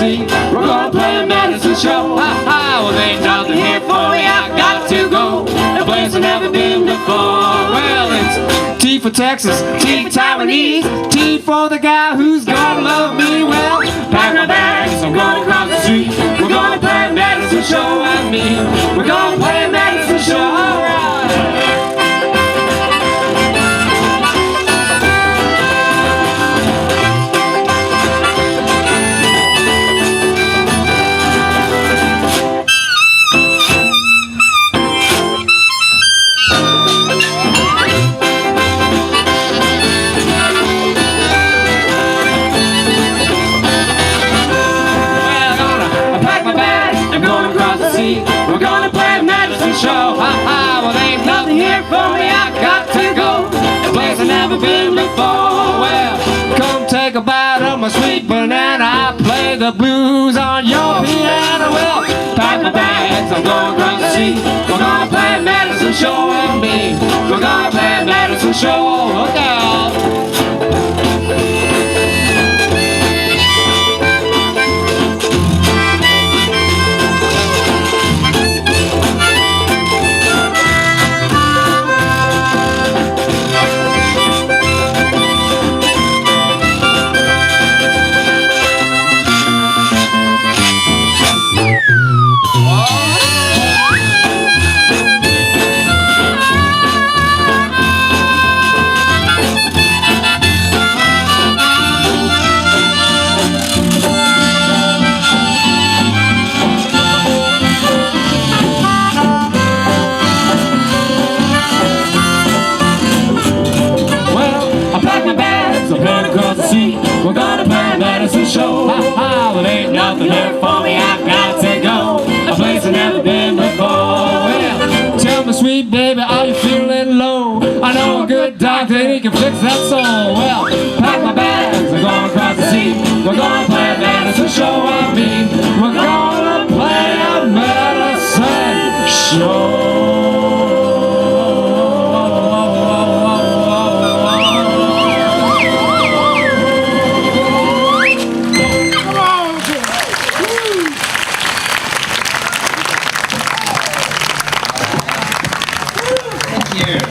see. We're gonna play a medicine show. Ha ha, well there ain't nothing here for me, I got to go. A place I've never been before. Well, it's T for Texas, T for Taiwanese, T for the guy who's gonna love me. Well, pack my bags, I'm gonna cross the street. We're gonna play a medicine show, I mean. We're gonna play a medicine show, alright. We're gonna play a medicine show. Ha ha, well there ain't nothing here for me, I got to go. A place I've never been before. Well, come take a bite of my sweet banana. I play the blues on your piano. Well, pack my bags, I'm going across the sea. We're gonna play a medicine show with me. We're gonna play a medicine show, look out. We're gonna play a medicine show. Ha ha, well there ain't nothing here for me, I've got to go. A place I've never been before. Well, tell me sweet baby, are you feeling low? I know a good doctor, he can fix that soul. Well, pack my bags, we're going across the sea. We're gonna play a medicine show, I mean. We're gonna play a medicine show. Thank you.